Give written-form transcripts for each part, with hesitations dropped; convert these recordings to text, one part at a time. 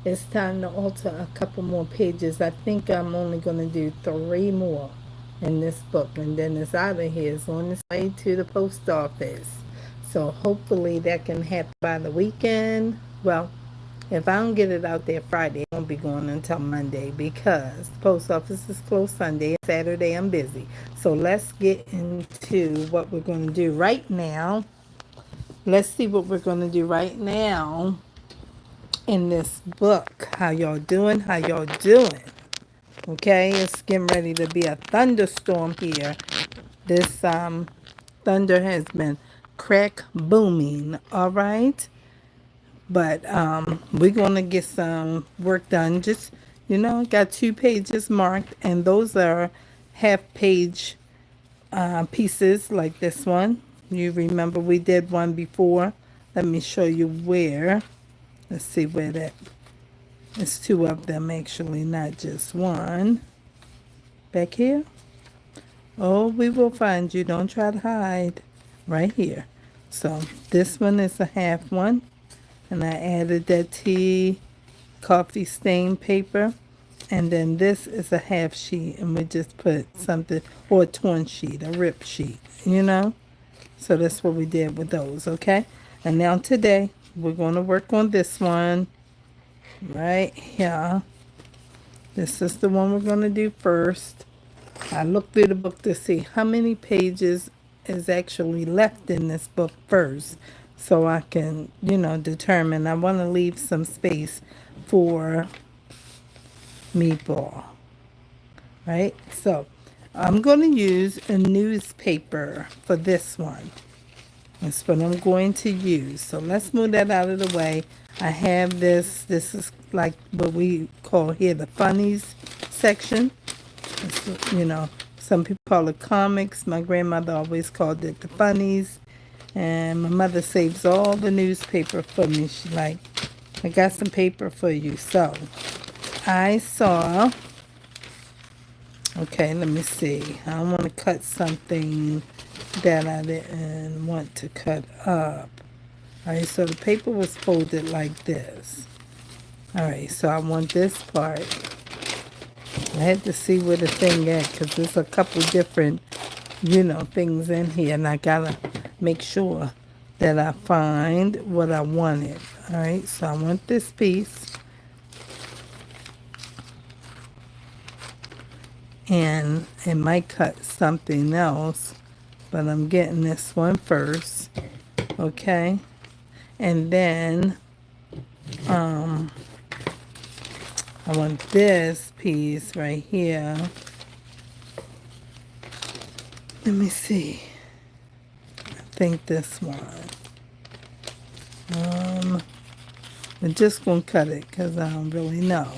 it's time to alter a couple more pages. I think I'm only going to do 3 more in this book, and then it's out of here. It's on its way to the post office. So hopefully that can happen by the weekend. Well, if I don't get it out there Friday, it won't be going until Monday because the post office is closed Sunday. Saturday, I'm busy. So let's get into what we're going to do right now. Let's see what we're going to do right now in this book. How y'all doing? How y'all doing? Okay, it's getting ready to be a thunderstorm here. This thunder has been crack booming, all right? But we're going to get some work done. Just, got 2 pages marked, and those are half-page pieces like this one. You remember we did one before. Let me show you where. Let's see where that. It's 2 of them actually, not just one. Back here. Oh, we will find you. Don't try to hide. Right here. So this one is a half one. And I added that tea coffee stain paper. And then this is a half sheet. And we just put something, or a torn sheet, a rip sheet, So that's what we did with those, okay? And now today, we're going to work on this one right here. This is the one we're going to do first. I looked through the book to see how many pages is actually left in this book first. So I can, determine. I want to leave some space for Meatball. Right? So I'm going to use a newspaper for this one. That's what I'm going to use. So let's move that out of the way. I have this. This is like what we call here the funnies section. It's, some people call it comics. My grandmother always called it the funnies. And my mother saves all the newspaper for me. She's like, I got some paper for you. So I saw, okay, let me see. I want to cut something that I didn't want to cut up. All right, so the paper was folded like this. All right, so I want this part. I had to see where the thing at because there's a couple different, things in here. And I got to make sure that I find what I wanted. All right, so I want this piece. And it might cut something else, but I'm getting this one first. Okay, and then I want this piece right here. Let me see. I think this one. I'm just gonna cut it because I don't really know.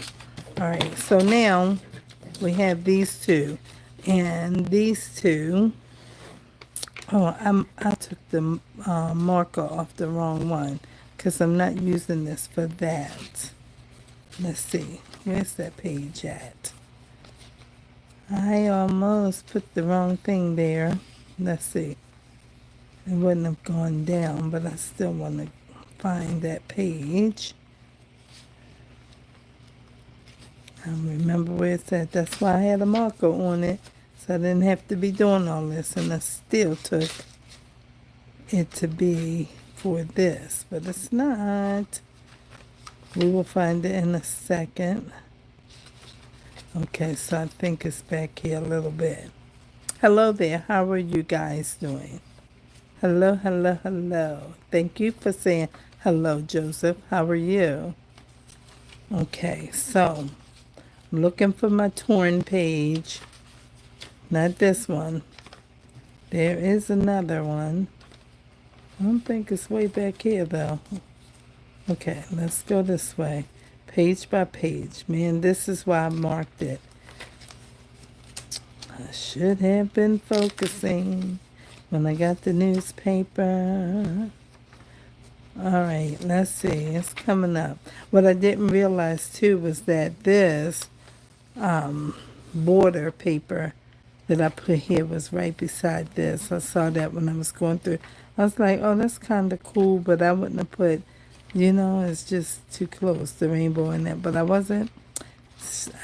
All right, so now we have these two, and these two. Oh, I took the marker off the wrong one because I'm not using this for that. Let's see, where's that page at? I almost put the wrong thing there. Let's see. It wouldn't have gone down, but I still want to find that page. I don't remember where it's at. That's why I had a marker on it, so I didn't have to be doing all this. And I still took it to be for this, but it's not. We will find it in a second. Okay, so I think it's back here a little bit. Hello there. How are you guys doing? Hello, hello, hello. Thank you for saying hello, Joseph. How are you? Okay, so I'm looking for my torn page. Not this one. There is another one. I don't think it's way back here, though. Okay, let's go this way. Page by page. Man, this is why I marked it. I should have been focusing when I got the newspaper. All right, let's see. It's coming up. What I didn't realize, too, was that this border paper that I put here was right beside this. I saw that when I was going through. I was like, oh, that's kind of cool, but I wouldn't have put You know, it's just too close, the rainbow in that. But I wasn't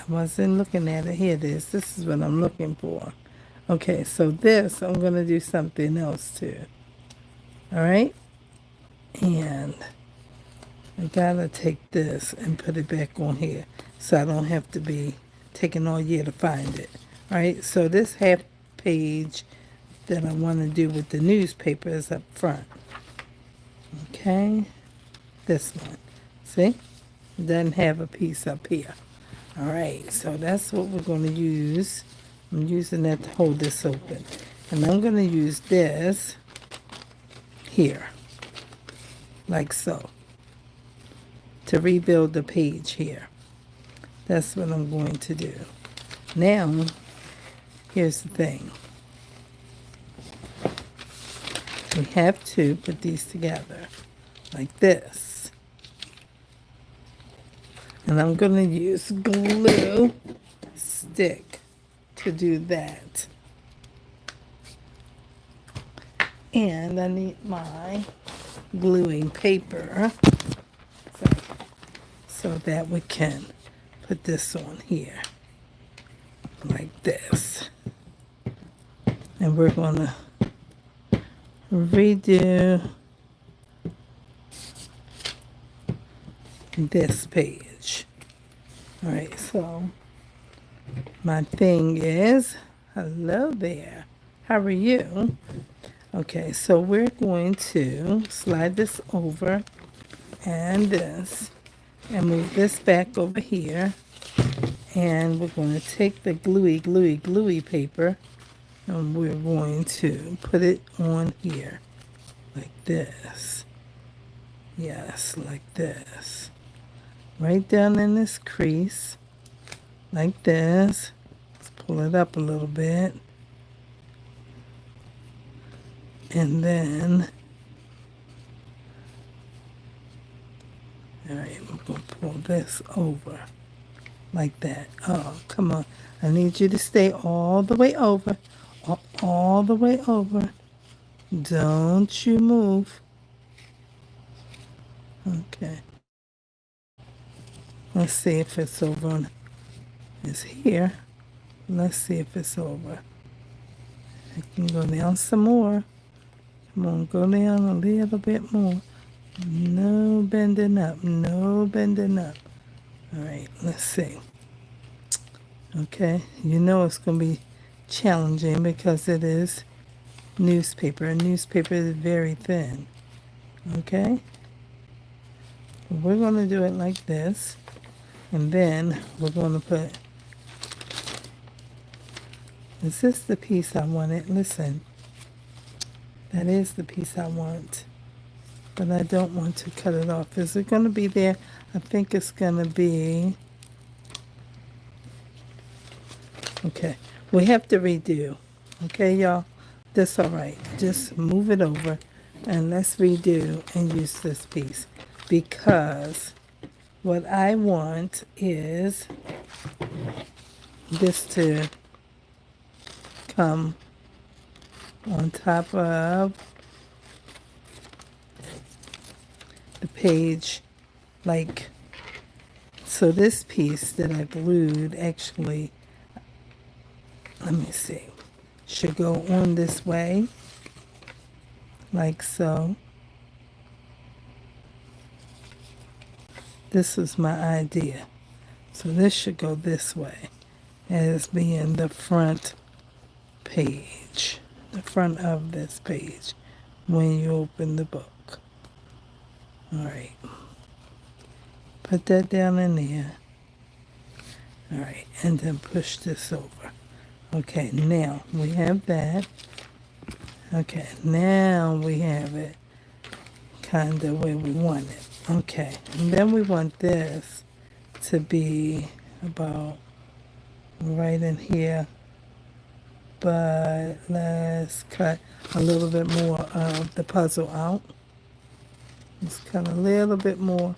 looking at it. Here it is. This is what I'm looking for. Okay, so this, I'm going to do something else too. All right? And I got to take this and put it back on here so I don't have to be taking all year to find it. All right? So this half page that I want to do with the newspaper is up front. Okay? This one. See? It doesn't have a piece up here. All right, so that's what we're going to use. I'm using that to hold this open. And I'm going to use this here, like so, to rebuild the page here. That's what I'm going to do. Now, here's the thing. We have to put these together like this. And I'm going to use glue stick to do that. And I need my gluing paper so that we can put this on here like this. And we're going to redo this page. All right, so my thing is, hello there, how are you? Okay, so we're going to slide this over and this and move this back over here, and we're going to take the gluey paper and we're going to put it on here like this. Yes, like this. Right down in this crease, like this. Let's pull it up a little bit. And then, all right, we're going to pull this over like that. Oh, come on. I need you to stay all the way over. All the way over. Don't you move. Okay. Let's see if it's over. It's here. Let's see if it's over. I can go down some more. Come on, go down a little bit more. No bending up. No bending up. All right, let's see. Okay, you know it's going to be challenging because it is newspaper. And newspaper is very thin. Okay? We're going to do it like this. And then we're going to put, is this the piece I wanted? Listen, that is the piece I want, but I don't want to cut it off. Is it going to be there? I think it's going to be, okay, we have to redo. Okay, y'all, that's all right. Just move it over and let's redo and use this piece, because what I want is this to come on top of the page, like, so this piece that I glued actually, let me see, should go on this way, like so. This was my idea. So this should go this way as being the front page, the front of this page when you open the book. All right. Put that down in there. All right, and then push this over. Okay, now we have that. Okay, now we have it kind of where we want it. Okay, and then we want this to be about right in here, but let's cut a little bit more of the puzzle out. Let's cut a little bit more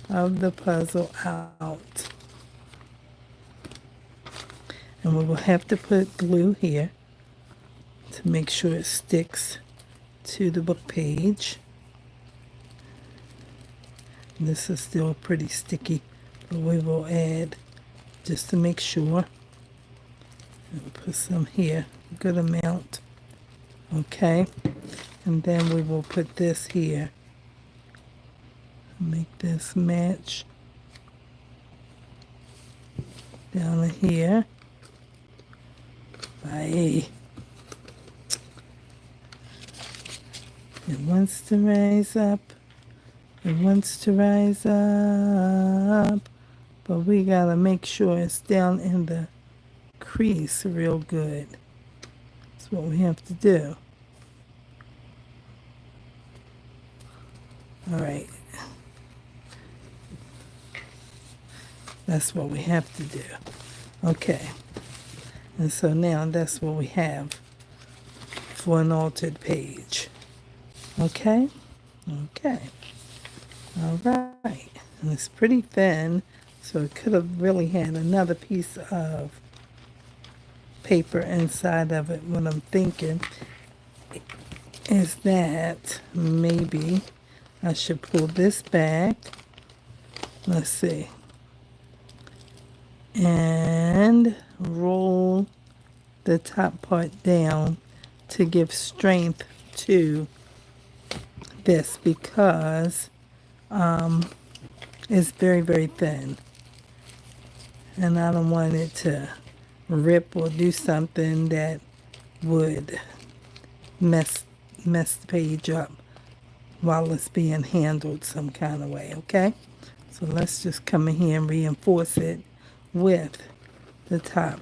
of the puzzle out. And we will have to put glue here to make sure it sticks to the book page. This is still pretty sticky, but we will add just to make sure. And put some here, a good amount. Okay, and then we will put this here. Make this match down in here. Bye. It wants to rise up. It wants to rise up. But we gotta make sure it's down in the crease real good. That's what we have to do. All right. That's what we have to do. Okay. And so now that's what we have for an altered page. Okay? Okay. All right. And it's pretty thin, so it could have really had another piece of paper inside of it. What I'm thinking is that maybe I should pull this back. Let's see. And roll the top part down to give strength to this because it's very, very thin. And I don't want it to rip or do something that would mess the page up while it's being handled some kind of way, okay? So let's just come in here and reinforce it with the top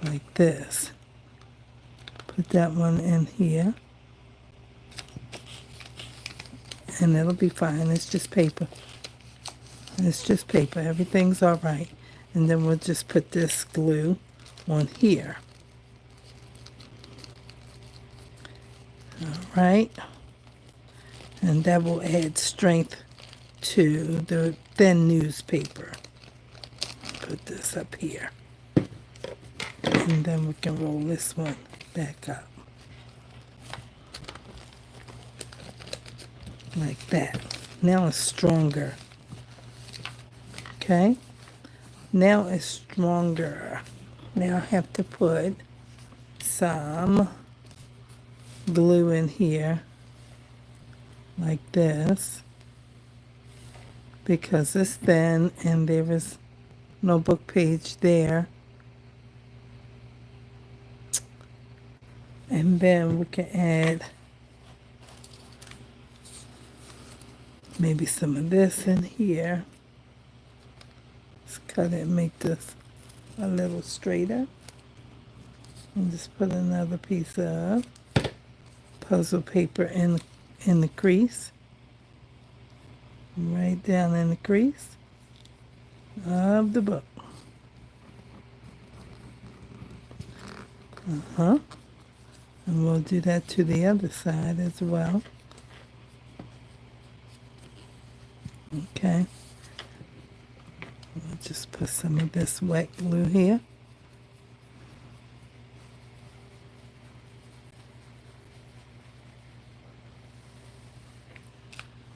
like this. Put that one in here. And it'll be fine. It's just paper. It's just paper. Everything's all right. And then we'll just put this glue on here. All right. And that will add strength to the thin newspaper. Put this up here. And then we can roll this one back up. Like that. Now it's stronger. Okay? Now it's stronger. Now I have to put some glue in here like this because it's thin and there is no book page there. And then we can add maybe some of this in here. Let's cut it and make this a little straighter. And just put another piece of puzzle paper in the crease. Right down in the crease of the book. And we'll do that to the other side as well. Okay. We'll just put some of this wet glue here.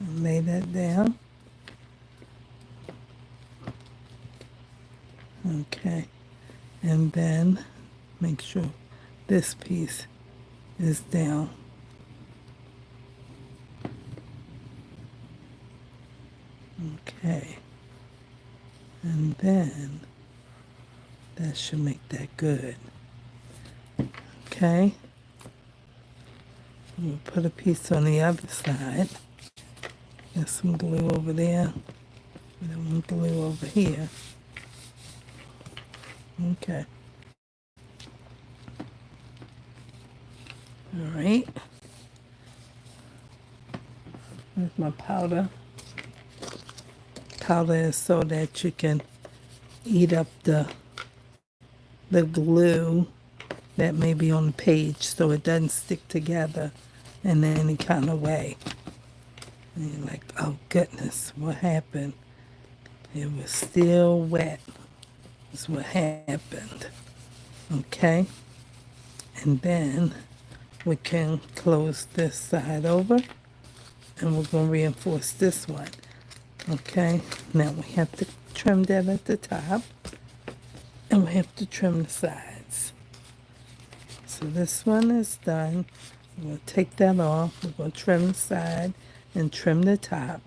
And lay that down. Okay. And then make sure this piece is down. Okay. And then that should make that good. Okay. We'll put a piece on the other side. There's some glue over there. And then one glue over here. Okay. All right. There's my powder. Powder is so that you can eat up the glue that may be on the page so it doesn't stick together in any kind of way. And you're like, oh goodness, what happened? It was still wet. That's what happened. Okay? And then we can close this side over and we're going to reinforce this one. Okay, now we have to trim that at the top, and we have to trim the sides. So this one is done. We're going to take that off. We're going to trim the side and trim the top.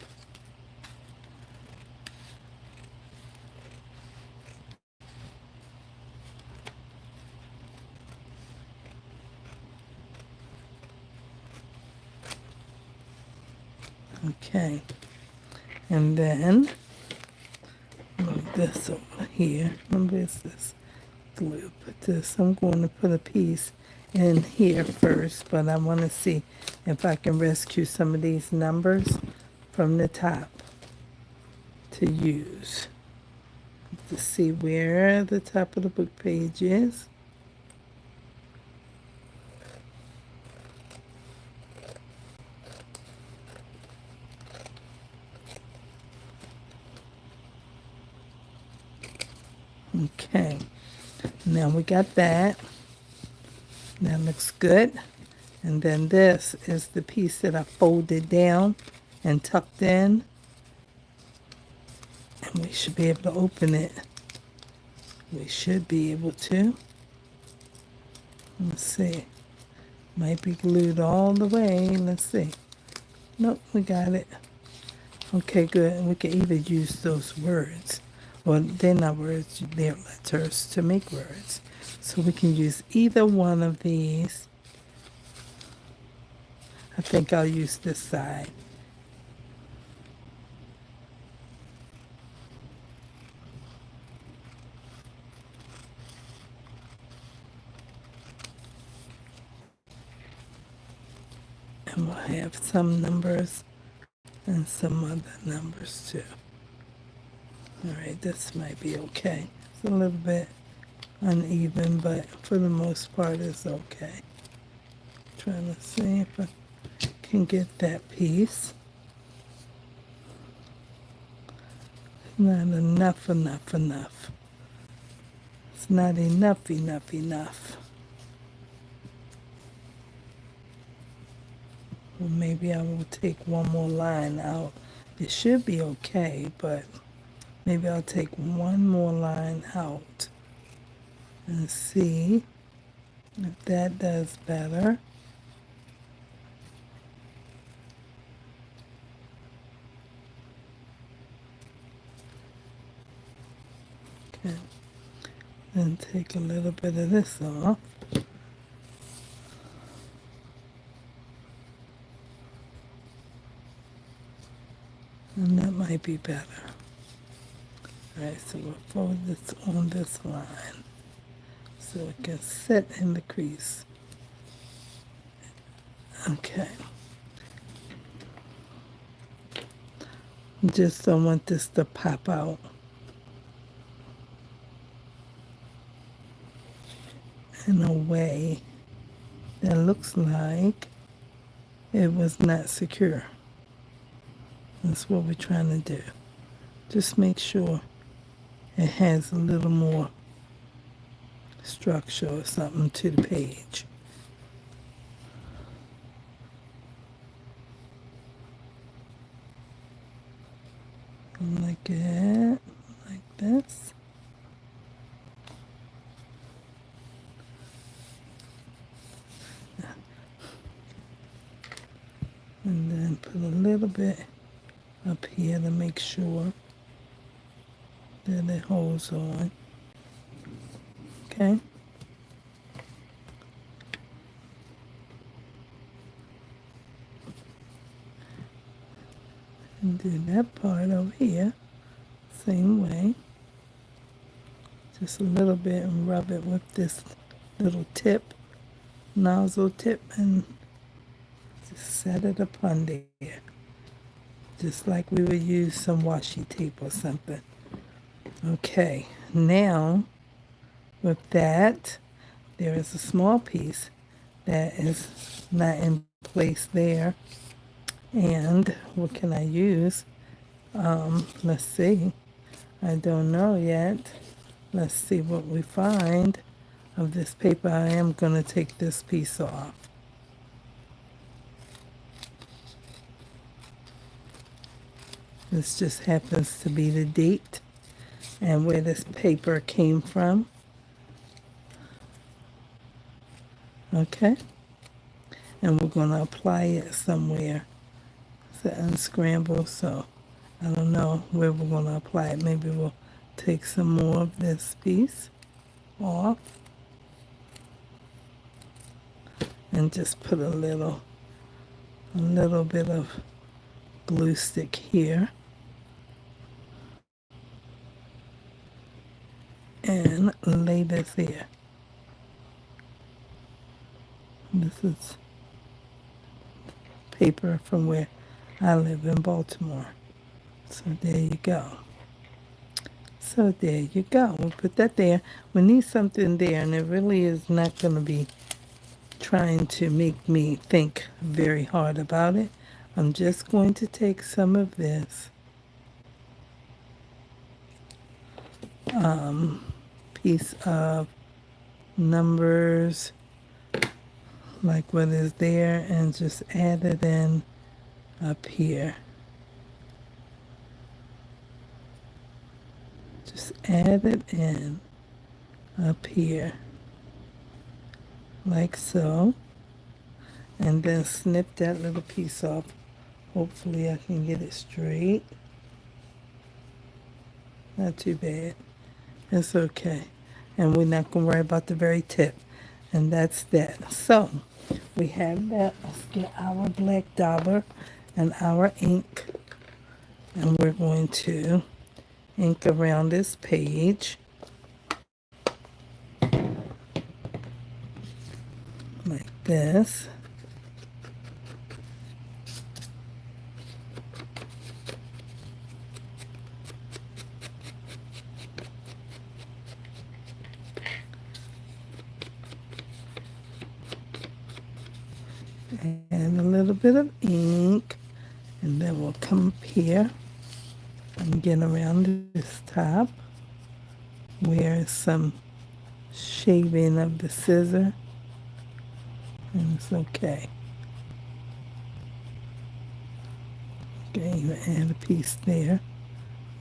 Okay, and then move this over here. Where's this glue? Put this. I'm going to put a piece in here first, but I want to see if I can rescue some of these numbers from the top to use to see where the top of the book page is. Okay, now we got that. That looks good. And then this is the piece that I folded down and tucked in. And we should be able to open it. We should be able to. Let's see. Might be glued all the way. Let's see. Nope, we got it. Okay, good. And we can either use those words. Well, they're not words, they're letters to make words. So we can use either one of these. I think I'll use this side. And we'll have some numbers and some other numbers too. All right, this might be okay. It's a little bit uneven, but for the most part it's okay. Trying to see if I can get that piece. Not enough. It's not enough. Well, maybe I will take one more line out. It should be okay, but maybe I'll take one more line out and see if that does better. Okay. Then take a little bit of this off. And that might be better. Alright, so we'll fold this on this line so it can sit in the crease. Okay. Just don't want this to pop out. In a way that looks like it was not secure. That's what we're trying to do. Just make sure it has a little more structure or something to the page. Like that, like this. And then put a little bit up here to make sure that it holds on. Okay. And do that part over here, same way. Just a little bit and rub it with this little tip, nozzle tip, and just set it upon there. Just like we would use some washi tape or something. Okay, now with that, there is a small piece that is not in place there. And what can I use? Let's see. I don't know yet. Let's see what we find of this paper. I am going to take this piece off. This just happens to be the date and where this paper came from. Okay, and we're going to apply it somewhere. It's an unscramble, so I don't know where we're going to apply it. Maybe we'll take some more of this piece off and just put a little bit of glue stick here and lay this here. This is paper from where I live in Baltimore. So there you go. So there you go. We'll put that there. We need something there, and it really is not going to be trying to make me think very hard about it. I'm just going to take some of this piece of numbers, like what is there, and just add it in up here. Just add it in up here, like so, and then snip that little piece off. Hopefully I can get it straight. Not too bad. It's okay. And we're not going to worry about the very tip. And that's that. So, we have that. Let's get our black dauber and our ink. And we're going to ink around this page. Like this. And a little bit of ink, and then we'll come up here and get around this top where some shaving of the scissor, and it's okay. Okay, you add a piece there.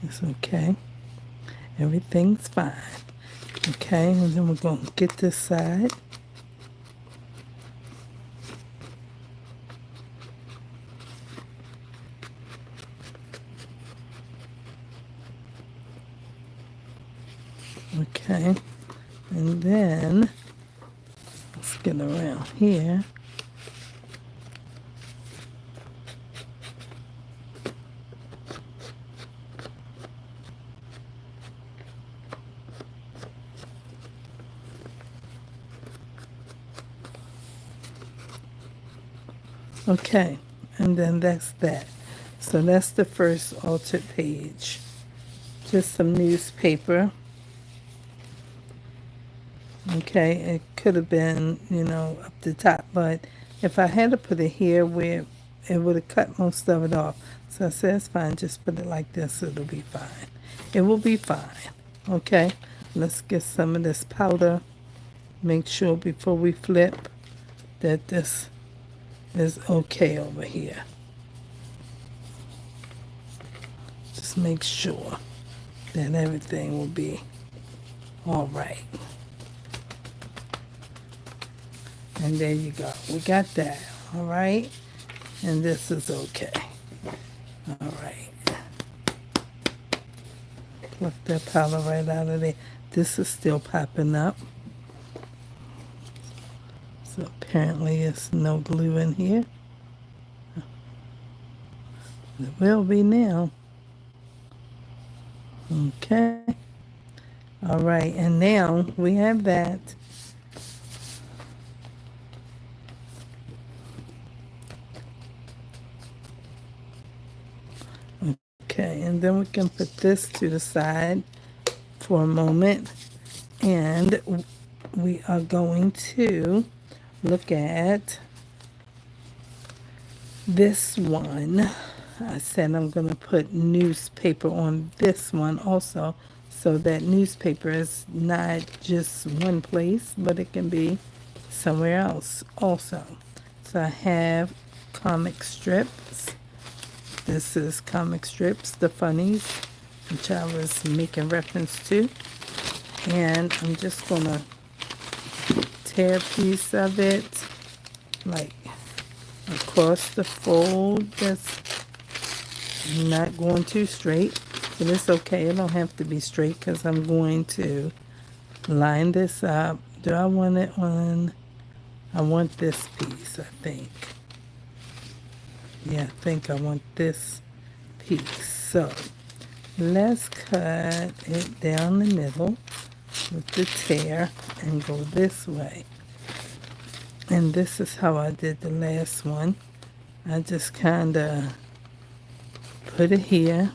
It's okay. Everything's fine. Okay, and then we're going to get this side. Okay, and then let's get around here. Okay, and then that's that. So that's the first altered page. Just some newspaper. Okay, it could have been, up the top, but if I had to put it here where it would have cut most of it off. So I said, it's fine, just put it like this, it'll be fine. It will be fine. Okay, let's get some of this powder. Make sure before we flip that this is okay over here. Just make sure that everything will be all right. And there you go. We got that. All right. And this is okay. All right. Pluck that powder right out of there. This is still popping up. So apparently it's no glue in here. It will be now. Okay. All right. And now we have that. Okay, and then we can put this to the side for a moment, and we are going to look at this one. I said I'm going to put newspaper on this one also, so that newspaper is not just one place, but it can be somewhere else also. So I have comic strips. This is Comic Strips, The Funnies, which I was making reference to. And I'm just going to tear a piece of it, like across the fold. That's not going too straight, but it's okay. It don't have to be straight because I'm going to line this up. Do I want it on? I want this piece, I think. Yeah, I think I want this piece. So let's cut it down the middle with the tear and go this way. And this is how I did the last one. I just kind of put it here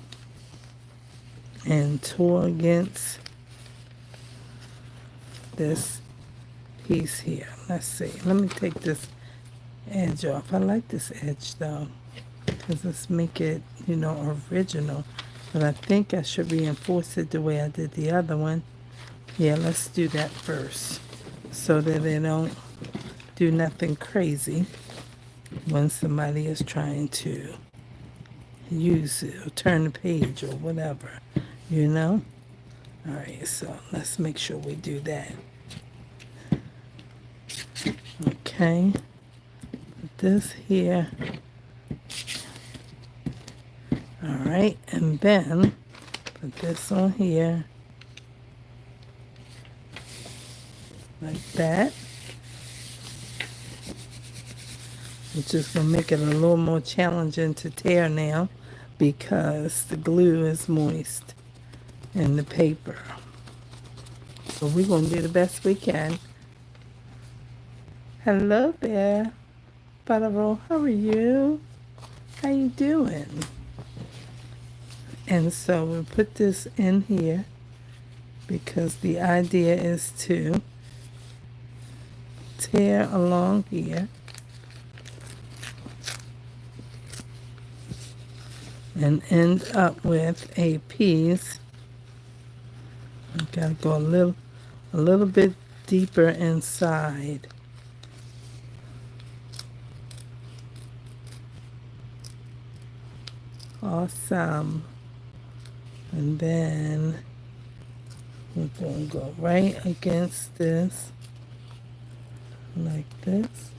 and tore against this piece here. Let's see. Let me take this edge off. I like this edge though, because let's make it, original. But I think I should reinforce it the way I did the other one. Yeah, let's do that first so that they don't do nothing crazy when somebody is trying to use it or turn the page or whatever, All right, so let's make sure we do that. Okay, put this here. All right, and then put this on here like that, which is going to make it a little more challenging to tear now because the glue is moist in the paper. So we're going to do the best we can. Hello there, Butteroll. How are you? How you doing? And so we'll put this in here because the idea is to tear along here and end up with a piece. I gotta go a little bit deeper inside. Awesome. And then we're going to go right against this, like this.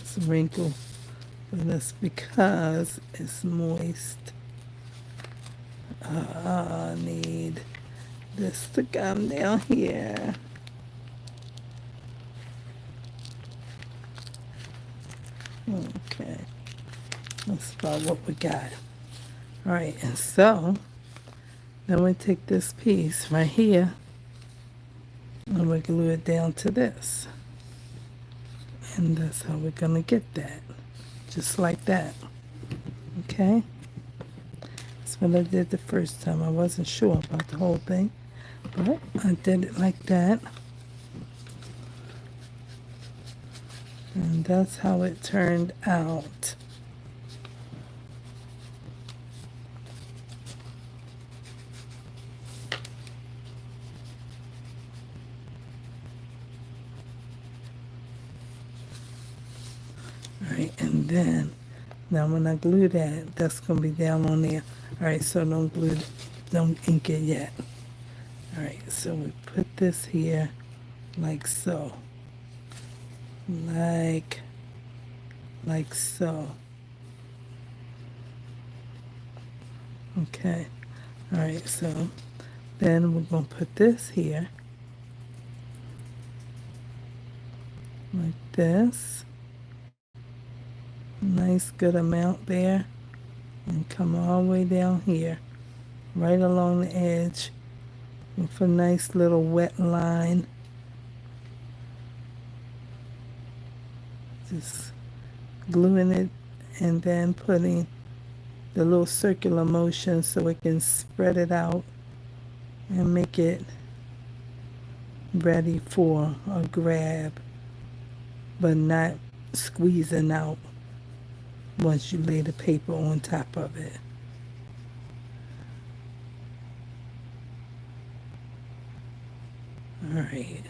It's a wrinkle, but that's because it's moist. I need this to come down here. Okay, that's about what we got. All right, and so then we take this piece right here and we glue it down to this. And that's how we're gonna get that, just like that. Okay? That's what I did the first time. I wasn't sure about the whole thing, but I did it like that. And that's how it turned out. All right, and then now when I glue that, that's gonna be down on there. All right, so don't ink it yet. All right, so we put this here like so. Like so. Okay. All right, so then we're going to put this here like this. Nice good amount there, and come all the way down here, right along the edge with a nice little wet line. Just gluing it and then putting the little circular motion so it can spread it out and make it ready for a grab, but not squeezing out once you lay the paper on top of it. All right,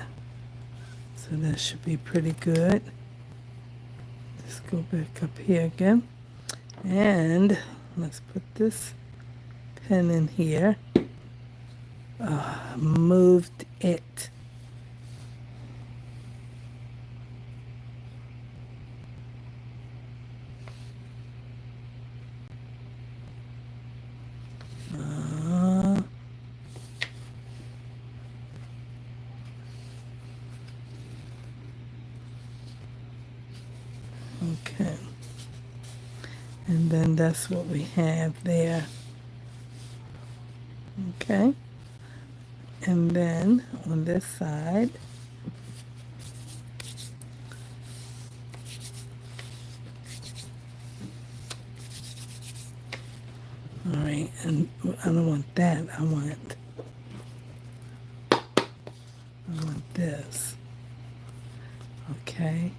so that should be pretty good. Let's go back up here again, and let's put this pen in here. Moved it. Okay. And then that's what we have there. Okay. And then on this side, all right, and I don't want that. I want this. Okay.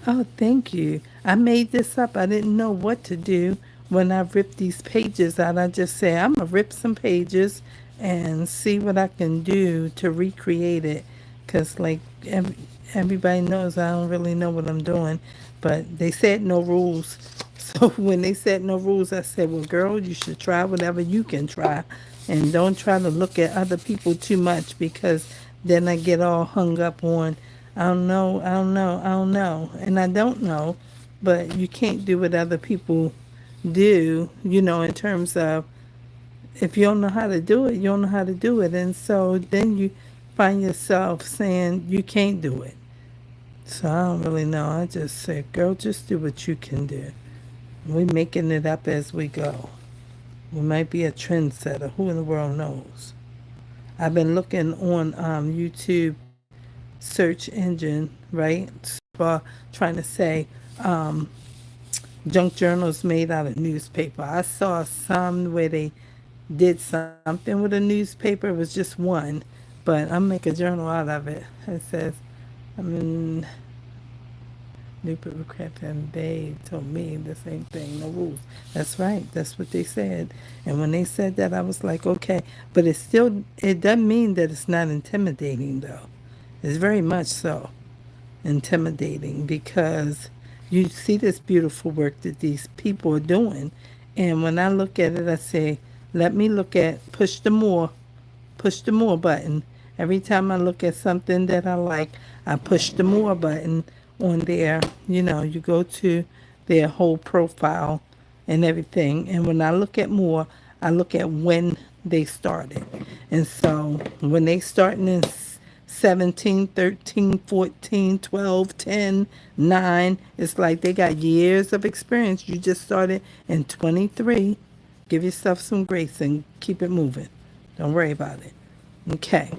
Oh, thank you. I made this up. I didn't know what to do when I ripped these pages out. I just said, I'm going to rip some pages and see what I can do to recreate it. Because, like, everybody knows I don't really know what I'm doing. But they said no rules. So when they said no rules, I said, well, girl, you should try whatever you can try. And don't try to look at other people too much, because then I get all hung up on, I don't know, I don't know, I don't know. And I don't know, but you can't do what other people do, in terms of, if you don't know how to do it, you don't know how to do it. And so then you find yourself saying you can't do it. So I don't really know. I just said, girl, just do what you can do. We're making it up as we go. We might be a trendsetter. Who in the world knows? I've been looking on YouTube search engine, right? Trying to say junk journals made out of newspaper. I saw some where they did something with a newspaper. It was just one, but I'm making a journal out of it. It says, newspaper craft, and they told me the same thing, no rules. That's right. That's what they said. And when they said that, I was like, okay. But it doesn't mean that it's not intimidating, though. It's very much so intimidating, because you see this beautiful work that these people are doing. And when I look at it, I say, let me push the more button. Every time I look at something that I like, I push the more button on there. You go to their whole profile and everything. And when I look at more, I look at when they started. And so when they starting in 17, 13, 14, 12, 10, 9, it's like they got years of experience. You just started in 23. Give yourself some grace and keep it moving. Don't worry about it. Okay.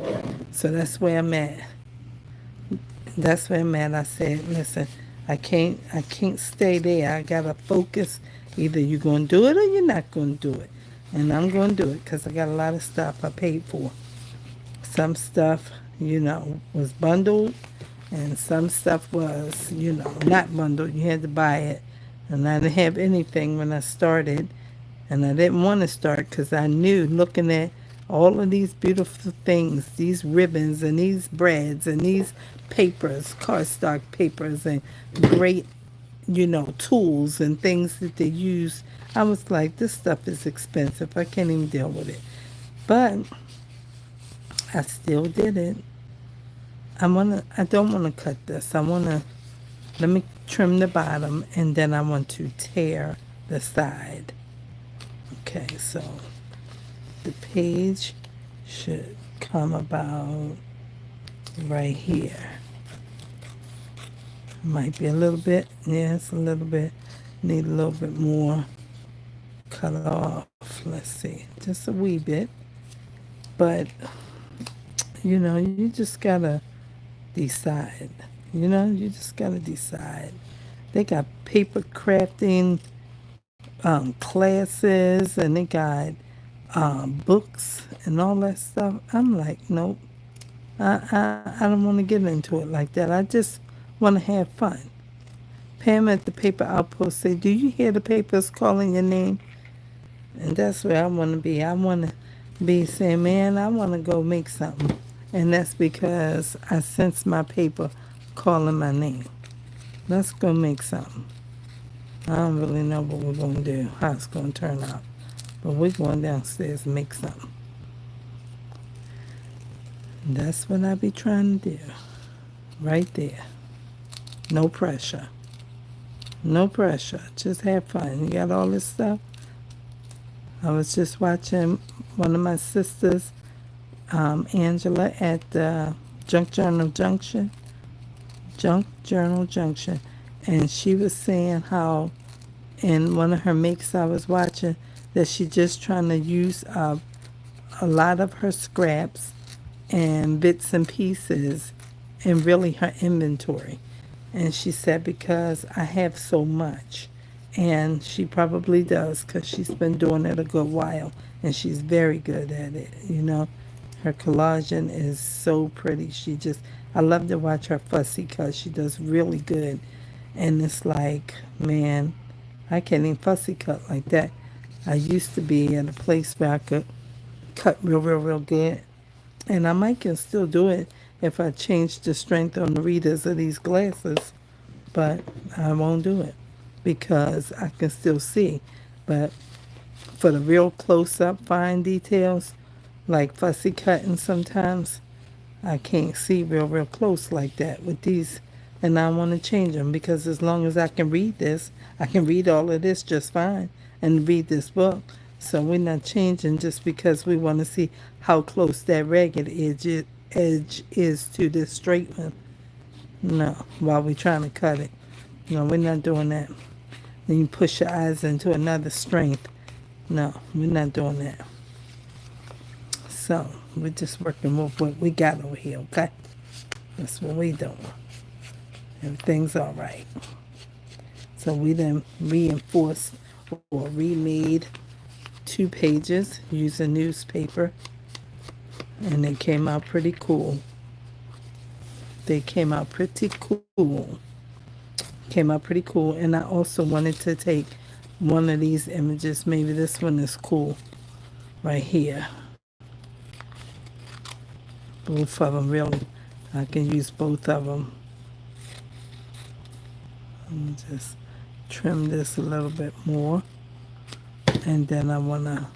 So that's where I'm at. That's where I'm at. I said, listen, I can't stay there. I gotta focus. Either you're gonna do it or you're not gonna do it. And I'm gonna do it because I got a lot of stuff I paid for. Some stuff, was bundled, and some stuff was, not bundled. You had to buy it. And I didn't have anything when I started. And I didn't want to start because I knew, looking at all of these beautiful things, these ribbons and these breads and these papers, cardstock papers, and great, tools and things that they use. I was like, this stuff is expensive. I can't even deal with it. But I still did it. I don't want to cut this. Let me trim the bottom, and then I want to tear the side. Okay, so the page should come about right here. Might be a little bit, it's a little bit, need a little bit more cut off. Let's see, just a wee bit. But, you just gotta decide. You just gotta decide. They got paper crafting classes, and they got books and all that stuff. I'm like, nope. I don't want to get into it like that. I just want to have fun. Pam at the paper outpost say, do you hear the papers calling your name? And that's where I want to be. I want to be saying, man, I want to go make something. And that's because I sense my paper calling my name. Let's go make something. I don't really know what we're going to do, how it's going to turn out. But we're going downstairs and make something. And that's what I be trying to do. Right there. No pressure. No pressure. Just have fun. You got all this stuff. I was just watching one of my sisters, Angela, at the Junk Journal Junction, and she was saying how in one of her makes I was watching that she just trying to use a lot of her scraps and bits and pieces and really her inventory. And she said, because I have so much. And she probably does, because she's been doing it a good while. And she's very good at it, you know. Her collaging is so pretty. I love to watch her fussy because she does really good. And it's like, man, I can't even fussy cut like that. I used to be at a place where I could cut real good. And I might can still do it if I change the strength on the readers of these glasses. But I won't do it because I can still see. But for the real close-up fine details, like fussy cutting sometimes, I can't see real close like that with these. And I want to change them because as long as I can read this, I can read all of this just fine and read this book. So we're not changing just because we want to see how close that ragged edge is to this straight one. No, while we're trying to cut it. No, we're not doing that. Then you push your eyes into another strength. No, we're not doing that. So we're just working with what we got over here, okay? That's what we doing. Everything's all right. So we then reinforced or remade 2 pages using newspaper, and they came out pretty cool. Came out pretty cool. And I also wanted to take one of these images. Maybe this one is cool right here. Both of them, really. I can use both of them. Let me just trim this a little bit more. And then I want to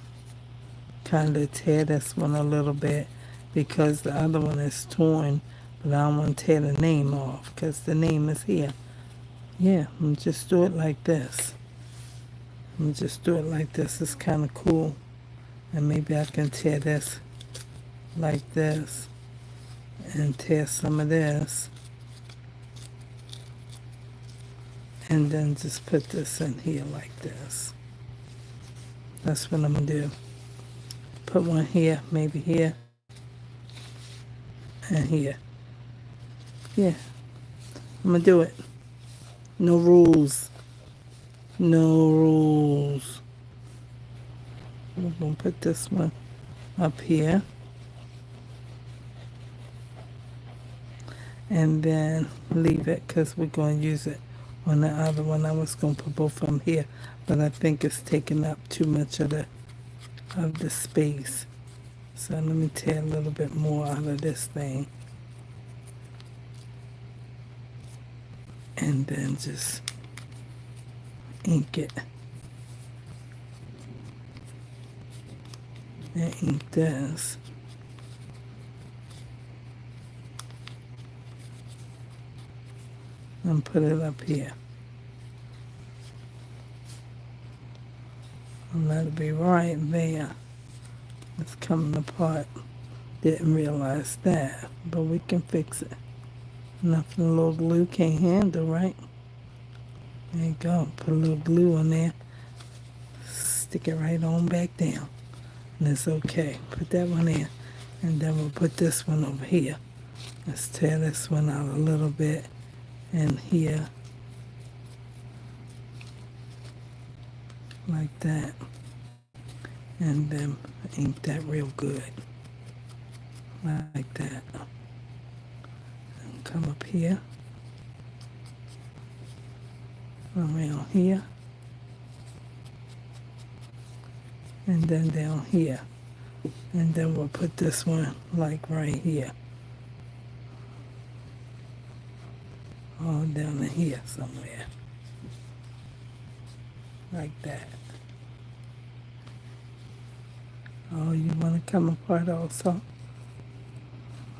kind of tear this one a little bit because the other one is torn. But I don't want to tear the name off because the name is here. Yeah, I'm just do it like this. It's kind of cool. And maybe I can tear this like this and tear some of this. And then just put this in here like this. That's what I'm going to do. Put one here, maybe here, and here. Yeah, I'm going to do it. No rules. We're going to put this one up here. And then leave it because we're going to use it on the other one. I was going to put both of them here, but I think it's taking up too much of the space. So let me tear a little bit more out of this thing. And then just ink it. And ink this. And put it up here. And let it be right there. It's coming apart. Didn't realize that, but we can fix it. Nothing a little glue can't handle, right? There you go. Put a little glue on there. Stick it right on back down. And it's okay. Put that one in. And then we'll put this one over here. Let's tear this one out a little bit. And here. Like that. And then ink that real good. Like that. And come up here. around here, and then down here. And then we'll put this one like right here. All down in here somewhere. Like that. Oh, you want to come apart also?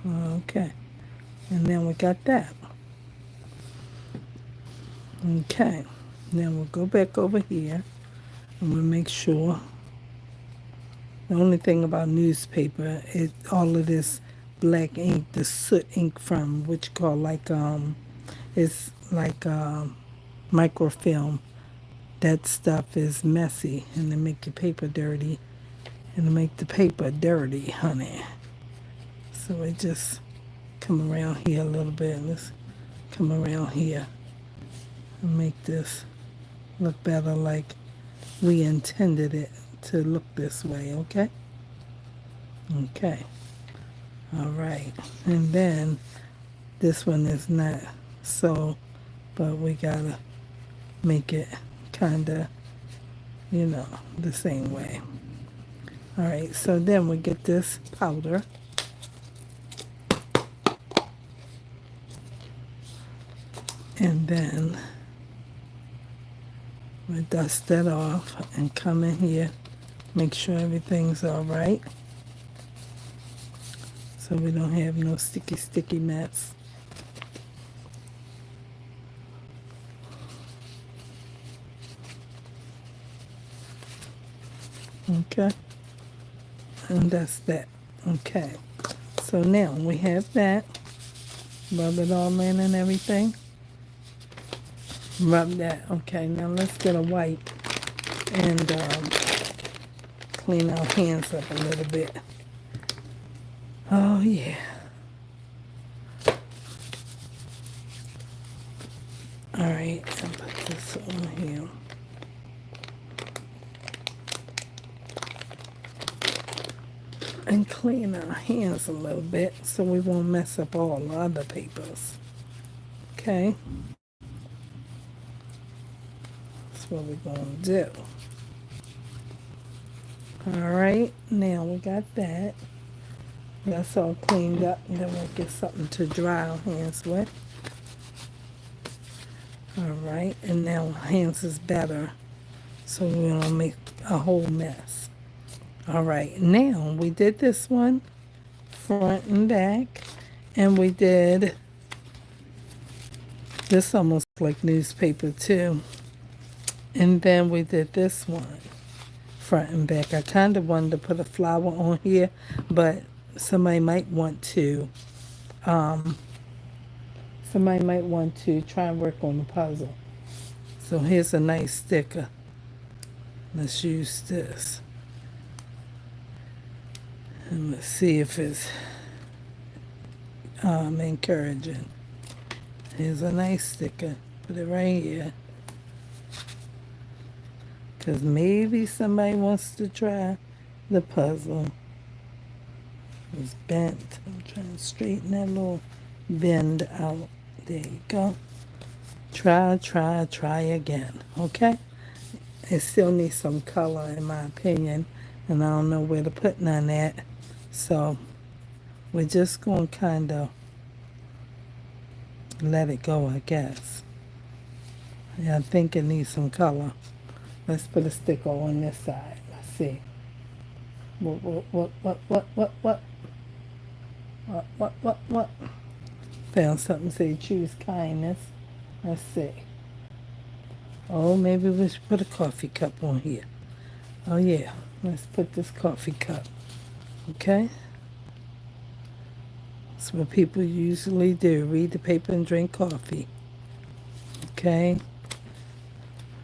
Okay. And then we got that. Okay. Then we'll go back over here and we'll make sure. The only thing about newspaper is all of this black ink, the soot ink from what you call it's like microfilm. That stuff is messy and it make your paper dirty. And it make the paper dirty, honey. So it just come around here a little bit. Let's come around here and make this look better like we intended it to look this way, okay? Okay. All right. And then this one is not so, but we gotta make it kinda, the same way. All right, so then we get this powder. And then we dust that off and come in here, make sure everything's all right. So we don't have no sticky mess. Okay. And that's that. Okay. So now we have that. Rub it all in and everything. Rub that. Okay, now let's get a wipe and clean our hands up a little bit. Oh, yeah. All right, I'll put this on here. And clean our hands a little bit so we won't mess up all the other papers. Okay? That's what we're going to do. All right, now we got that. That's all cleaned up, and then we'll get something to dry our hands with. All right, and now our hands is better, so we don't make a whole mess. All right, now we did this one, front and back, and we did this almost like newspaper too. And then we did this one, front and back. I kind of wanted to put a flower on here, but somebody might want to try and work on the puzzle. So here's a nice sticker. Let's use this. And let's see if it's encouraging. Here's a nice sticker. Put it right here. Because maybe somebody wants to try the puzzle. It's bent. I'm trying to straighten that little bend out. There you go. Try again. Okay? It still needs some color in my opinion. And I don't know where to put none at. So we're just going to kind of let it go, I guess. Yeah, I think it needs some color. Let's put a sticker on this side. Let's see. What? Found something say choose kindness. Let's see. Oh, maybe we should put a coffee cup on here. Oh, yeah. Let's put this coffee cup. Okay? That's what people usually do. Read the paper and drink coffee. Okay?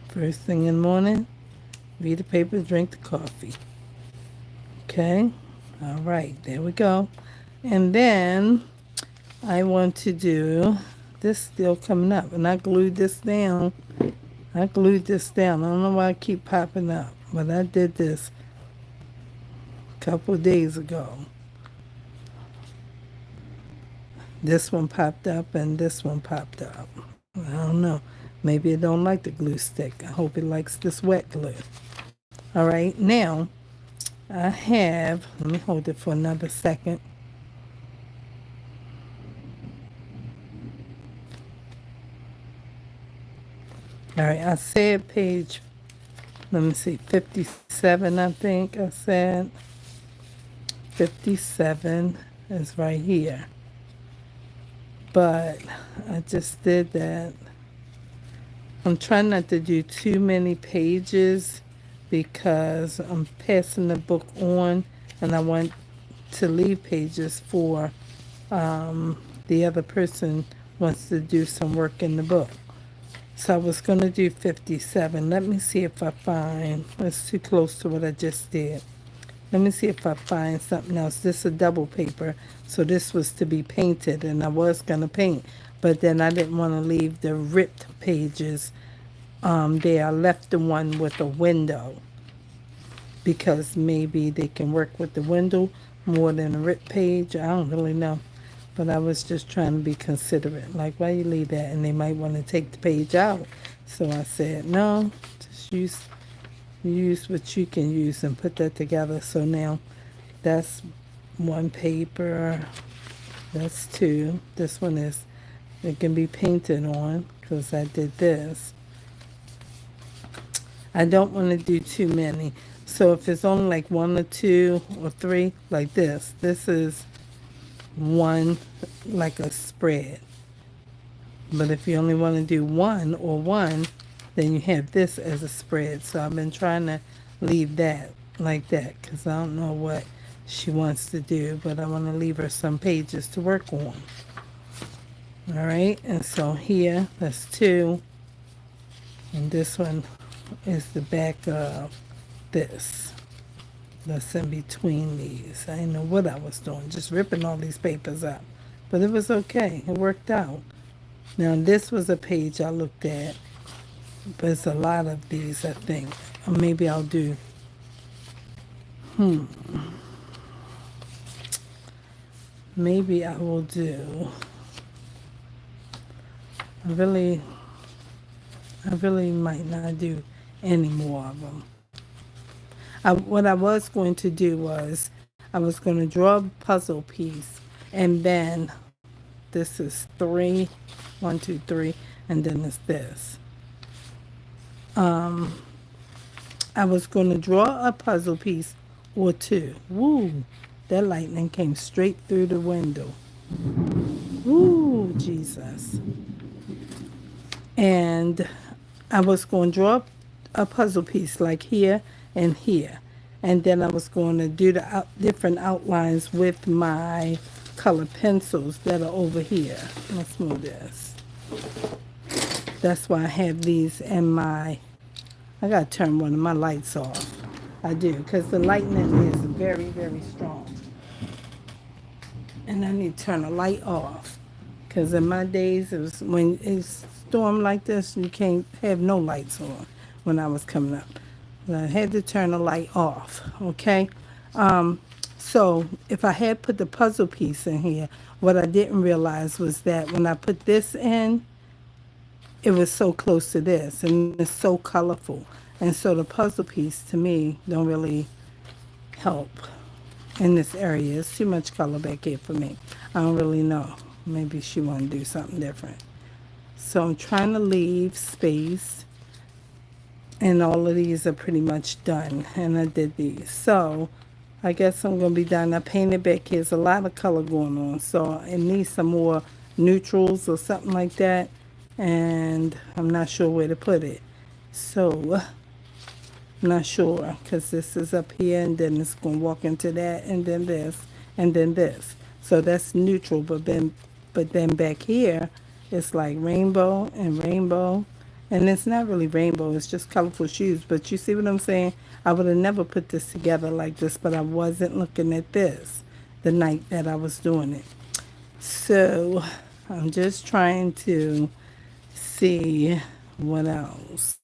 First thing in the morning, read the paper, drink the coffee. Okay? All right, there we go. And then I want to do this still coming up. And I glued this down. I don't know why I keep popping up. But I did this a couple of days ago. This one popped up and this one popped up. I don't know. Maybe it don't like the glue stick. I hope it likes this wet glue. All right, now I have, let me hold it for another second. All right, I said page, let me see, 57, I think I said. 57 is right here. But I just did that. I'm trying not to do too many pages because I'm passing the book on and I want to leave pages for the other person wants to do some work in the book. So I was going to do 57. Let me see if I find, it's too close to what I just did. Let me see if I find something else. This is a double paper, so this was to be painted, and I was going to paint. But then I didn't want to leave the ripped pages there. I left the one with a window because maybe they can work with the window more than a ripped page. I don't really know. But I was just trying to be considerate. Like, why you leave that? And they might want to take the page out. So I said, no, just use what you can use and put that together. So now that's one paper. That's two. This one is, it can be painted on because I did this. I don't want to do too many. So if it's only like one or two or three, like this is one, like a spread. But if you only want to do one or one, then you have this as a spread. So I've been trying to leave that like that because I don't know what she wants to do, but I want to leave her some pages to work on. All right, and so here, that's two. And this one is the back of this. That's in between these. I didn't know what I was doing, just ripping all these papers up. But it was okay. It worked out. Now, this was a page I looked at, but it's a lot of these, I think. Or maybe I'll do, maybe I will do, I really might not do any more of them. What I was going to do was, I was going to draw a puzzle piece, and then this is 3, 1, 2, 3, and then it's this. I was going to draw a puzzle piece or two. Woo! That lightning came straight through the window. Woo, Jesus. And I was going to draw a puzzle piece like here and here. And then I was going to do the different outlines with my colored pencils that are over here. Let's move this. That's why I have these in my, I got to turn one of my lights off. I do, because the lightning is very, very strong. And I need to turn the light off. Because in my days, it was when it's storm like this, you can't have no lights on when I was coming up. I had to turn the light off, okay? So if I had put the puzzle piece in here, what I didn't realize was that when I put this in, it was so close to this, and it's so colorful. And so the puzzle piece, to me, don't really help in this area. It's too much color back here for me. I don't really know. Maybe she want to do something different. So I'm trying to leave space. And all of these are pretty much done. And I did these. So I guess I'm going to be done. I painted back here. There's a lot of color going on. So it needs some more neutrals or something like that. And I'm not sure where to put it. So I'm not sure. Because this is up here. And then it's going to walk into that. And then this. And then this. So that's neutral. But then back here, it's like rainbow and rainbow. And it's not really rainbow, it's just colorful shoes. But you see what I'm saying? I would have never put this together like this, but I wasn't looking at this the night that I was doing it. So I'm just trying to see what else.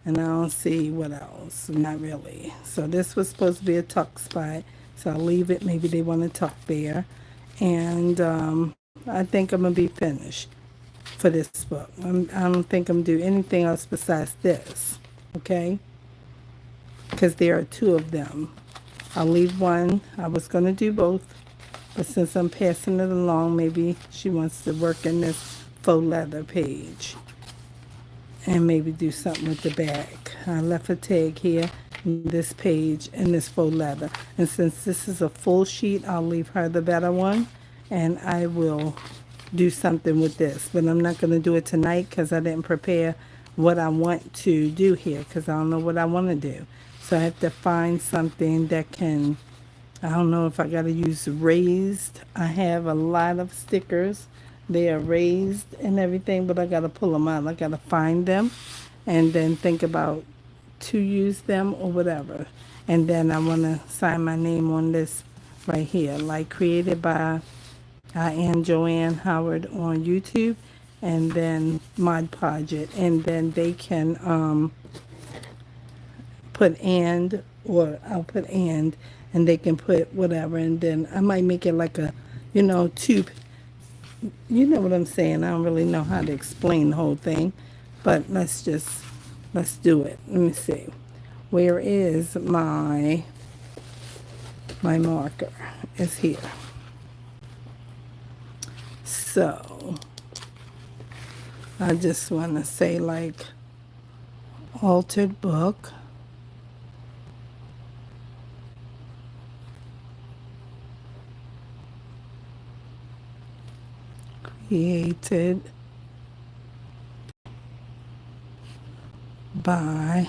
And I don't see what else, not really. So this was supposed to be a tuck spot. So I'll leave it, maybe they want to tuck there. And I think I'm going to be finished. for this book. I don't think I'm doing anything else besides this, okay? Because there are two of them. I'll leave one. I was going to do both, but since I'm passing it along, maybe she wants to work in this faux leather page and maybe do something with the back. I left a tag here, this page, and this faux leather. And since this is a full sheet, I'll leave her the better one, and I will do something with this. But I'm not going to do it tonight because I didn't prepare what I want to do here because I don't know what I want to do. So I have to find something that can, I don't know if I got to use raised. I have a lot of stickers. They are raised and everything, but I got to pull them out. I got to find them and then think about to use them or whatever. And then I want to sign my name on this right here, like created by I am Joanne Howard on YouTube, and then Mod Podge it, and then they can put and, or I'll put and they can put whatever, and then I might make it like a, tube. You know what I'm saying? I don't really know how to explain the whole thing, but let's do it. Let me see. Where is my marker? It's here. So I just want to say like altered book. Created by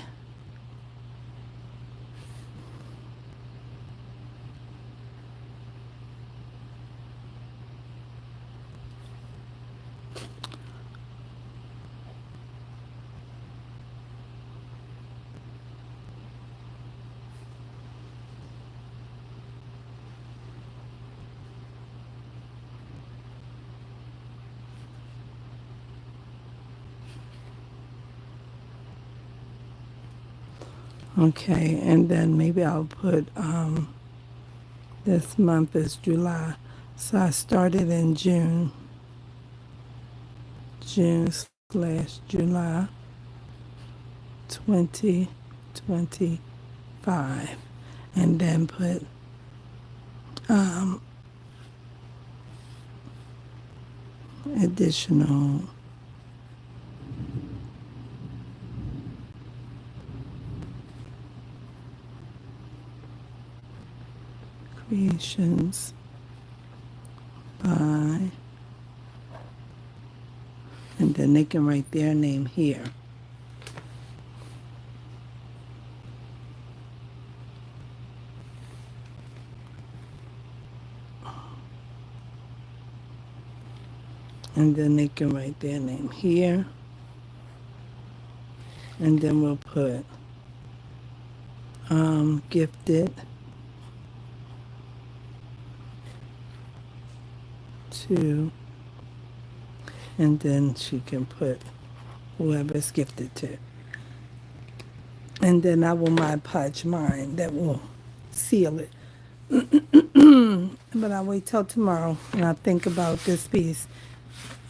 okay, and then maybe I'll put this month is July, so I started in June / July 2025, and then put additional creations by, and then they can write their name here. And then they can write their name here. And then we'll put gifted to, and then she can put whoever it's gifted to. And then I will Mod Podge mine. That will seal it. But I'll wait till tomorrow and I'll think about this piece,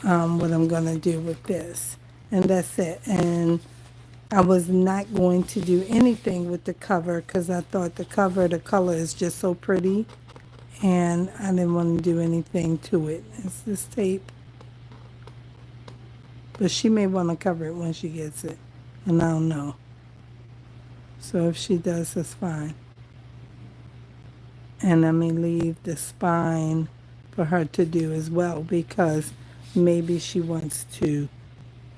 what I'm going to do with this. And that's it. And I was not going to do anything with the cover because I thought the color is just so pretty. And I didn't want to do anything to it. It's this tape. But she may want to cover it when she gets it. And I don't know. So if she does, that's fine. And I may leave the spine for her to do as well because maybe she wants to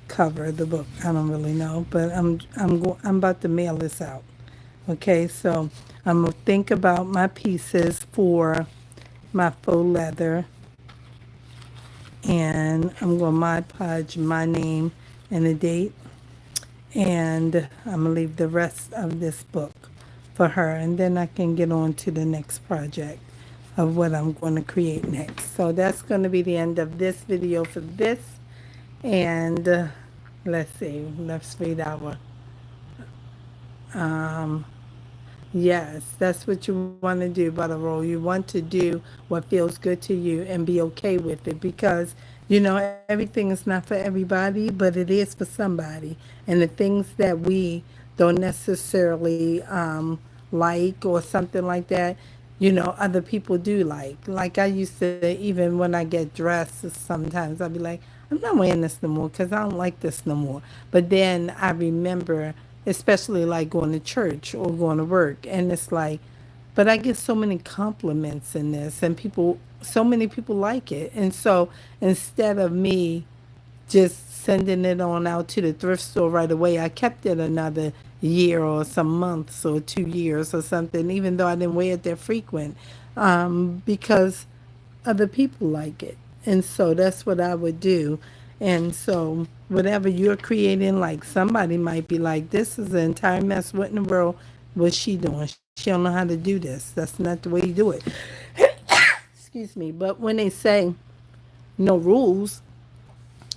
cover the book. I don't really know, but I'm about to mail this out. Okay, so I'm gonna think about my pieces for my faux leather, and I'm gonna Mod Podge my name and the date, and I'm gonna leave the rest of this book for her, and then I can get on to the next project of what I'm going to create next. So that's going to be the end of this video for this, and let's see, let's read our yes, that's what you want to do, Butter Roll. You want to do what feels good to you and be okay with it, because Everything is not for everybody, but it is for somebody. And the things that we don't necessarily like or something like that, other people do like. Like I used to, even when I get dressed, sometimes I'll be like, I'm not wearing this no more because I don't like this no more. But then I remember, especially like going to church or going to work, and it's like, but I get so many compliments in this, and so many people like it. And so instead of me just sending it on out to the thrift store right away, I kept it another year or some months or 2 years or something, even though I didn't wear it that frequent, because other people like it. And so that's what I would do. And so whatever you're creating, like somebody might be like, this is an entire mess. What in the world was she doing? She don't know how to do this. That's not the way you do it. Excuse me. But when they say no rules,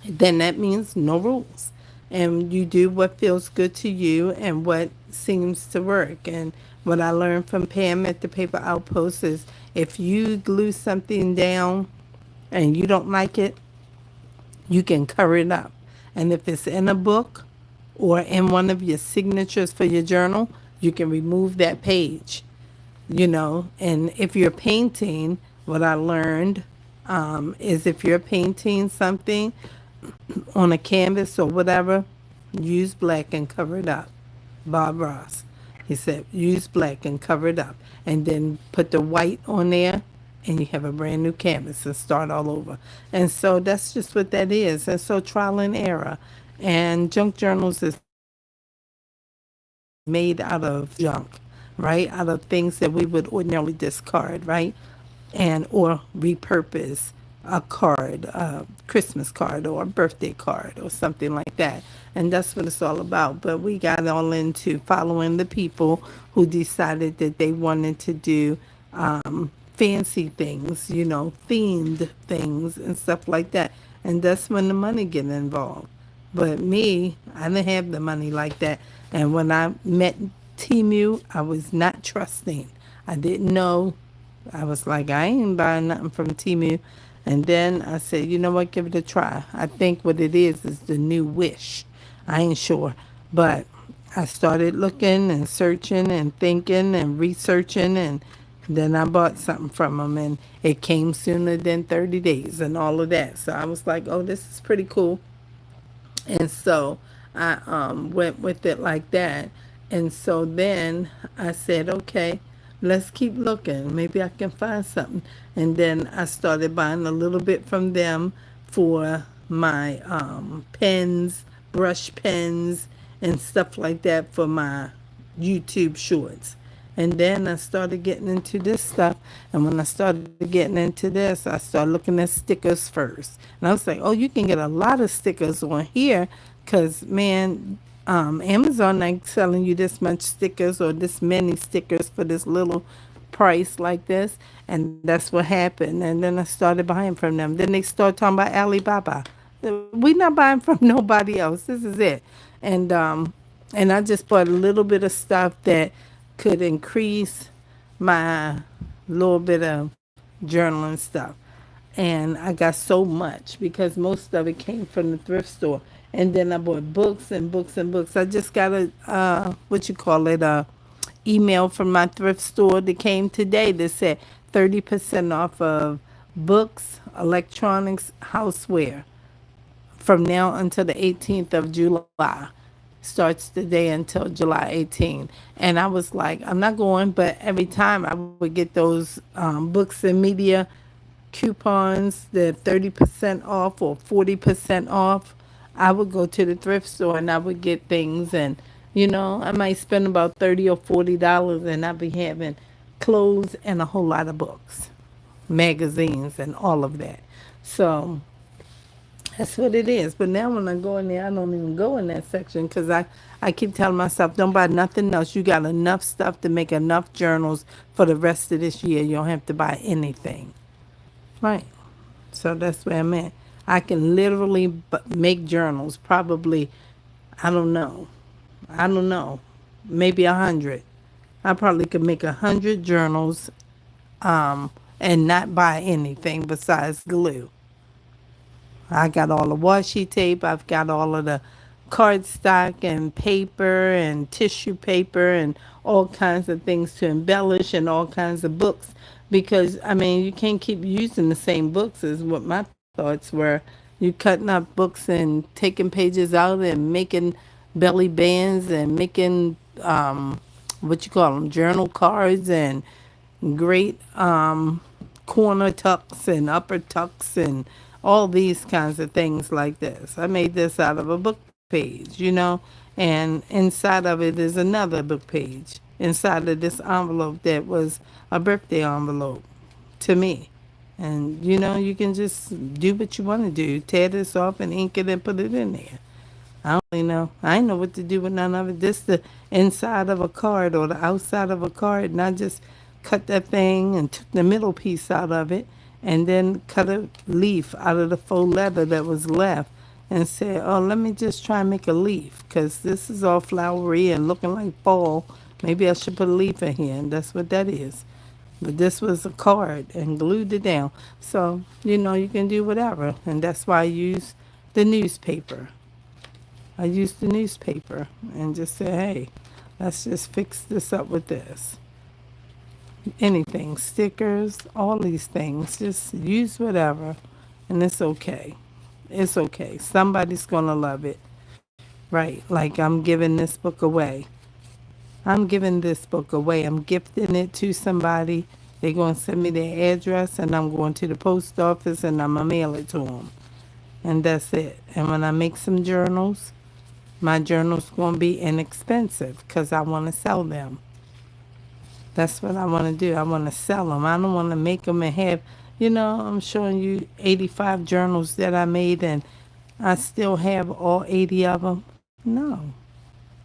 then that means no rules. And you do what feels good to you and what seems to work. And what I learned from Pam at the Paper Outpost is if you glue something down and you don't like it, you can cover it up. And if it's in a book or in one of your signatures for your journal, you can remove that page. And if you're painting, what I learned is if you're painting something on a canvas or whatever, use black and cover it up. Bob Ross. He said, use black and cover it up. And then put the white on there, and you have a brand new canvas and start all over. And so that's just what that is. And so trial and error. And junk journals is made out of junk, right? Out of things that we would ordinarily discard, right? And or repurpose a card, a Christmas card or a birthday card or something like that. And that's what it's all about. But we got all into following the people who decided that they wanted to do fancy things, themed things and stuff like that. And that's when the money get involved. But me, I didn't have the money like that. And when I met Timu, I was not trusting. I didn't know. I was like, I ain't buying nothing from Timu. And then I said, you know what, give it a try. I think what it is the new Wish. I ain't sure. But I started looking and searching and thinking and researching, and then I bought something from them, and it came sooner than 30 days and all of that. So I was like, oh, this is pretty cool. And so I went with it like that. And so then I said, okay, let's keep looking. Maybe I can find something. And then I started buying a little bit from them for my pens, brush pens, and stuff like that for my YouTube shorts. And then I started getting into this stuff. And when I started getting into this, I started looking at stickers first. And I was like, oh, you can get a lot of stickers on here because, man, Amazon ain't selling you this much stickers or this many stickers for this little price like this. And that's what happened. And then I started buying from them. Then they started talking about Alibaba. We're not buying from nobody else. This is it. And I just bought a little bit of stuff that could increase my little bit of journaling stuff. And I got so much because most of it came from the thrift store. And then I bought books and books and books. I just got a email from my thrift store that came today that said 30% off of books, electronics, houseware from now until the 18th of July. Starts today until July 18th. And I was like, I'm not going, but every time I would get those books and media coupons, the 30% off or 40% off, I would go to the thrift store and I would get things. And, I might spend about $30 or $40 and I'd be having clothes and a whole lot of books, magazines, and all of that. So that's what it is. But now when I go in there, I don't even go in that section because I keep telling myself, don't buy nothing else. You got enough stuff to make enough journals for the rest of this year. You don't have to buy anything. Right. So that's where I'm at. I can literally make journals, probably, I don't know, maybe 100. I probably could make 100 journals and not buy anything besides glue. I got all the washi tape. I've got all of the cardstock and paper and tissue paper and all kinds of things to embellish and all kinds of books. Because, I mean, you can't keep using the same books, is what my thoughts were. You cutting up books and taking pages out and making belly bands and making, what you call them, journal cards and great corner tucks and upper tucks and all these kinds of things like this. I made this out of a book page, and inside of it is another book page inside of this envelope that was a birthday envelope to me. And you can just do what you want to do. Tear this off and ink it and put it in there. I don't really know. I ain't know what to do with none of it. This the inside of a card or the outside of a card, and I just cut that thing and took the middle piece out of it, and then cut a leaf out of the faux leather that was left, and said, "Oh, let me just try and make a leaf, cause this is all flowery and looking like fall. Maybe I should put a leaf in here," and that's what that is. But this was a card and glued it down. So you can do whatever, and that's why I use the newspaper. I used the newspaper and just said, hey, let's just fix this up with this. Anything, stickers, all these things, just use whatever, and it's okay. It's okay. Somebody's going to love it. Right. Like I'm giving this book away. I'm giving this book away. I'm gifting it to somebody. They're going to send me their address, and I'm going to the post office, and I'm going to mail it to them. And that's it. And when I make some journals, my journal's going to be inexpensive because I want to sell them. That's what I want to do. I want to sell them. I don't want to make them and have, I'm showing you 85 journals that I made and I still have all 80 of them. No.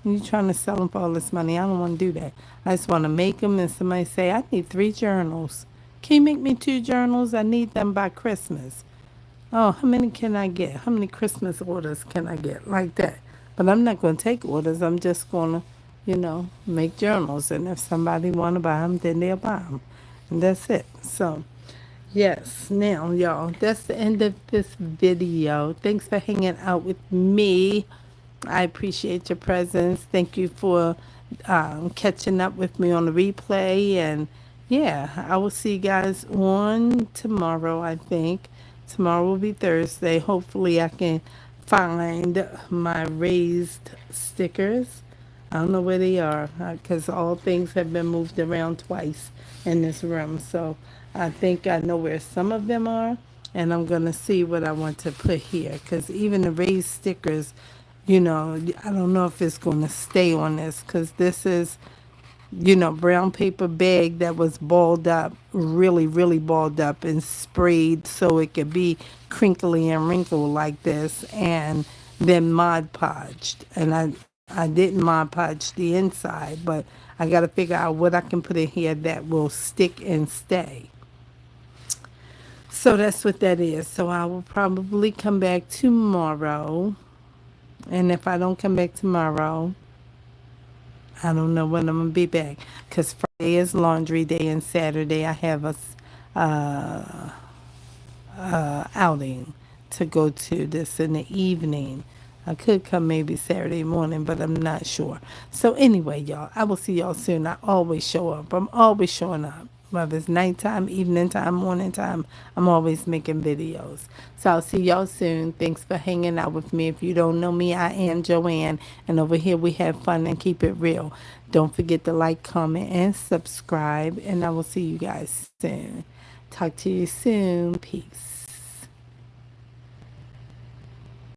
You're trying to sell them for all this money. I don't want to do that. I just want to make them and somebody say, I need 3 journals. Can you make me 2 journals? I need them by Christmas. Oh, how many can I get? How many Christmas orders can I get? Like that. But I'm not going to take orders. I'm just going to, make journals. And if somebody want to buy them, then they'll buy them. And that's it. So, yes. Now, y'all, that's the end of this video. Thanks for hanging out with me. I appreciate your presence. Thank you for catching up with me on the replay. And, yeah, I will see you guys on tomorrow, I think. Tomorrow will be Thursday. Hopefully I can find my raised stickers. I don't know where they are because all things have been moved around twice in this room. So I think I know where some of them are, and I'm going to see what I want to put here because even the raised stickers, I don't know if it's going to stay on this because this is brown paper bag that was balled up, really, really balled up and sprayed so it could be crinkly and wrinkled like this, and then Mod Podged. And I didn't Mod Podge the inside, but I got to figure out what I can put in here that will stick and stay. So that's what that is. So I will probably come back tomorrow. And if I don't come back tomorrow, I don't know when I'm going to be back because Friday is laundry day and Saturday I have a outing to go to this in the evening. I could come maybe Saturday morning, but I'm not sure. So anyway, y'all, I will see y'all soon. I always show up. I'm always showing up. Whether it's nighttime, evening time, morning time, I'm always making videos. So I'll see y'all soon. Thanks for hanging out with me. If you don't know me, I am Joanne. And over here we have fun and keep it real. Don't forget to like, comment, and subscribe. And I will see you guys soon. Talk to you soon. Peace.